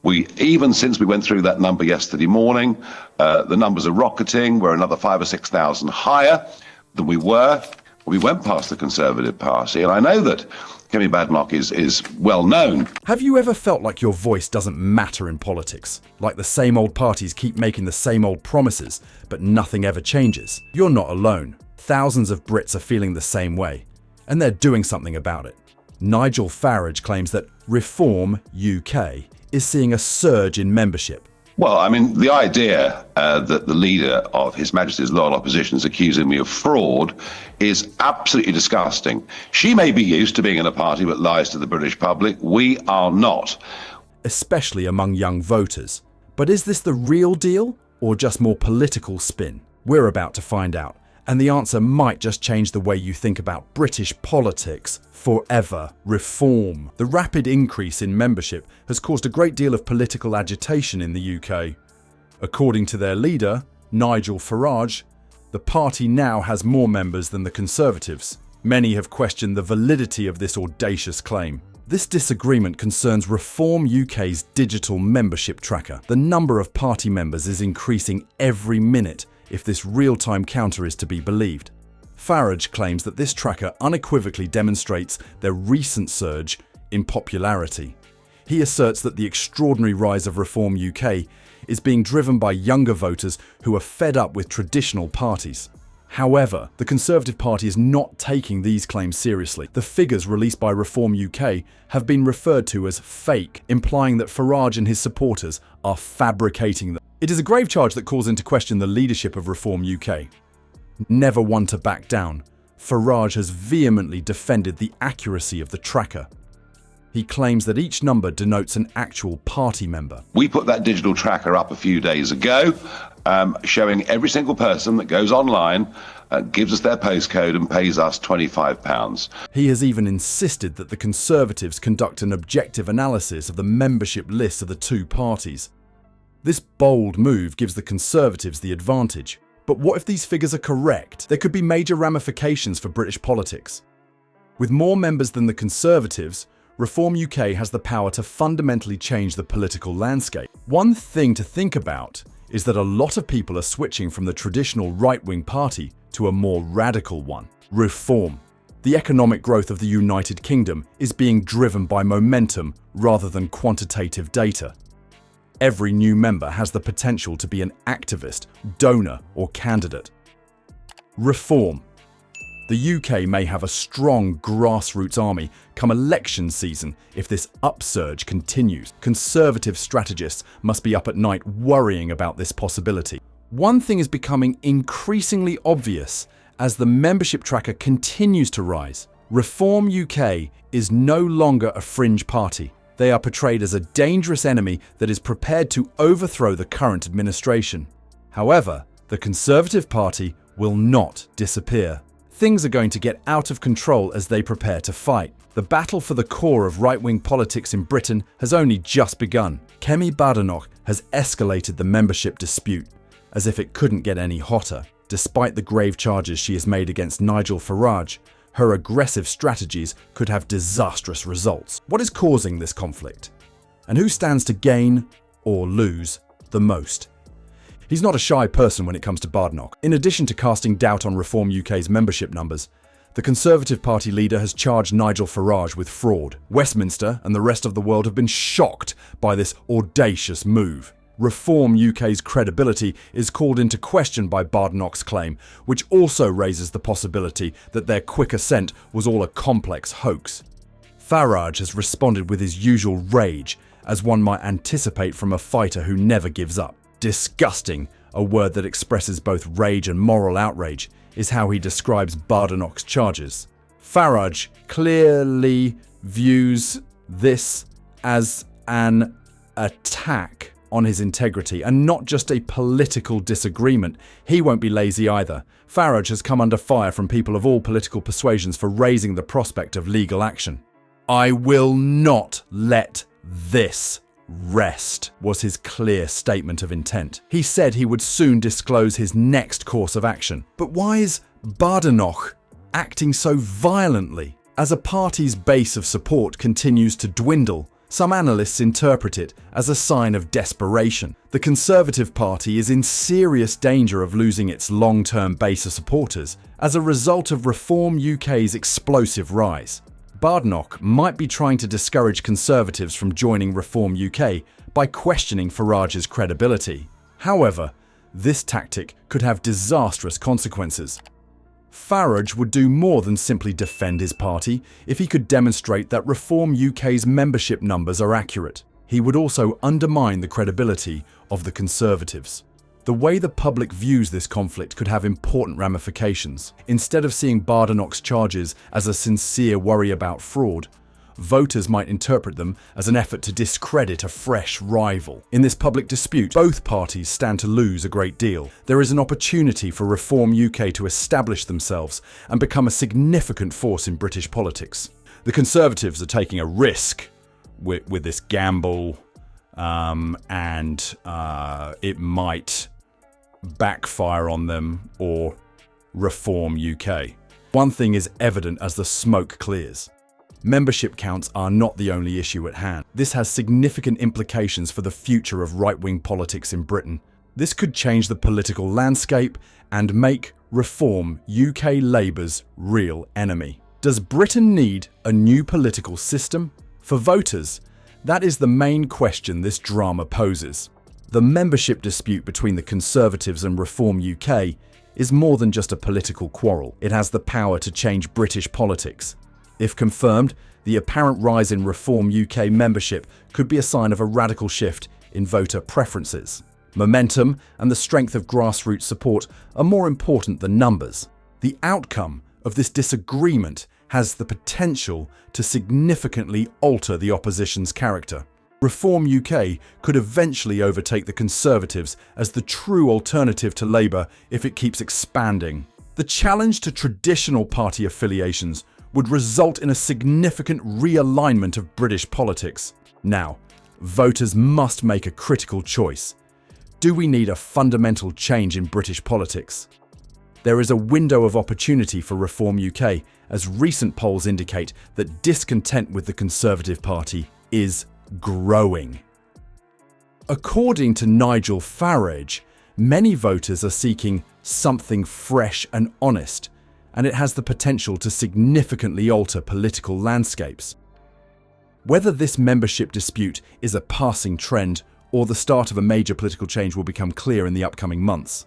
Even since we went through that number yesterday morning, the numbers are rocketing. We're another 5,000 or 6,000 higher than we were when we went past the Conservative Party. And I know that Kemi Badenoch is well known. Have you ever felt like your voice doesn't matter in politics? Like the same old parties keep making the same old promises, but nothing ever changes? You're not alone. Thousands of Brits are feeling the same way, and they're doing something about it. Nigel Farage claims that Reform UK is seeing a surge in membership. Well, I mean, the idea that the leader of His Majesty's Loyal Opposition is accusing me of fraud is absolutely disgusting. She may be used to being in a party that lies to the British public. We are not. Especially among young voters. But is this the real deal or just more political spin? We're about to find out. And the answer might just change the way you think about British politics forever. Reform. The rapid increase in membership has caused a great deal of political agitation in the UK. According to their leader, Nigel Farage, the party now has more members than the Conservatives. Many have questioned the validity of this audacious claim. This disagreement concerns Reform UK's digital membership tracker. The number of party members is increasing every minute if this real-time counter is to be believed. Farage claims that this tracker unequivocally demonstrates their recent surge in popularity. He asserts that the extraordinary rise of Reform UK is being driven by younger voters who are fed up with traditional parties. However, the Conservative Party is not taking these claims seriously. The figures released by Reform UK have been referred to as fake, implying that Farage and his supporters are fabricating them. It is a grave charge that calls into question the leadership of Reform UK. Never one to back down, Farage has vehemently defended the accuracy of the tracker. He claims that each number denotes an actual party member. We put that digital tracker up a few days ago, showing every single person that goes online, gives us their postcode and pays us £25. He has even insisted that the Conservatives conduct an objective analysis of the membership lists of the two parties. This bold move gives the Conservatives the advantage. But what if these figures are correct? There could be major ramifications for British politics. With more members than the Conservatives, Reform UK has the power to fundamentally change the political landscape. One thing to think about is that a lot of people are switching from the traditional right-wing party to a more radical one, Reform. The economic growth of the United Kingdom is being driven by momentum rather than quantitative data. Every new member has the potential to be an activist, donor, or candidate. Reform. The UK may have a strong grassroots army come election season if this upsurge continues. Conservative strategists must be up at night worrying about this possibility. One thing is becoming increasingly obvious as the membership tracker continues to rise. Reform UK is no longer a fringe party. They are portrayed as a dangerous enemy that is prepared to overthrow the current administration. However, the Conservative Party will not disappear. Things are going to get out of control as they prepare to fight. The battle for the core of right-wing politics in Britain has only just begun. Kemi Badenoch has escalated the membership dispute, as if it couldn't get any hotter. Despite the grave charges she has made against Nigel Farage, her aggressive strategies could have disastrous results. What is causing this conflict? And who stands to gain or lose the most? He's not a shy person when it comes to Badenoch. In addition to casting doubt on Reform UK's membership numbers, the Conservative Party leader has charged Nigel Farage with fraud. Westminster and the rest of the world have been shocked by this audacious move. Reform UK's credibility is called into question by Badenoch's claim, which also raises the possibility that their quick ascent was all a complex hoax. Farage has responded with his usual rage, as one might anticipate from a fighter who never gives up. Disgusting, a word that expresses both rage and moral outrage, is how he describes Badenoch's charges. Farage clearly views this as an attack on his integrity and not just a political disagreement. He won't be lazy either. Farage has come under fire from people of all political persuasions for raising the prospect of legal action. "I will not let this rest," was his clear statement of intent. He said he would soon disclose his next course of action. But why is Badenoch acting so violently? As a party's base of support continues to dwindle, Some analysts interpret it as a sign of desperation. The Conservative Party is in serious danger of losing its long-term base of supporters as a result of Reform UK's explosive rise. Badenoch might be trying to discourage Conservatives from joining Reform UK by questioning Farage's credibility. However, this tactic could have disastrous consequences. Farage would do more than simply defend his party if he could demonstrate that Reform UK's membership numbers are accurate. He would also undermine the credibility of the Conservatives. The way the public views this conflict could have important ramifications. Instead of seeing Badenoch's charges as a sincere worry about fraud, voters might interpret them as an effort to discredit a fresh rival. In this public dispute, both parties stand to lose a great deal. There is an opportunity for Reform UK to establish themselves and become a significant force in British politics. The Conservatives are taking a risk with this gamble, and it might backfire on them or Reform UK. One thing is evident as the smoke clears. Membership counts are not the only issue at hand. This has significant implications for the future of right-wing politics in Britain. This could change the political landscape and make Reform UK Labour's real enemy. Does Britain need a new political system? For voters, that is the main question this drama poses. The membership dispute between the Conservatives and Reform UK is more than just a political quarrel. It has the power to change British politics. If confirmed, the apparent rise in Reform UK membership could be a sign of a radical shift in voter preferences. Momentum and the strength of grassroots support are more important than numbers. The outcome of this disagreement has the potential to significantly alter the opposition's character. Reform UK could eventually overtake the Conservatives as the true alternative to Labour if it keeps expanding. The challenge to traditional party affiliations would result in a significant realignment of British politics. Now, voters must make a critical choice. Do we need a fundamental change in British politics? There is a window of opportunity for Reform UK, as recent polls indicate that discontent with the Conservative Party is growing. According to Nigel Farage, many voters are seeking something fresh and honest, and it has the potential to significantly alter political landscapes. Whether this membership dispute is a passing trend or the start of a major political change will become clear in the upcoming months.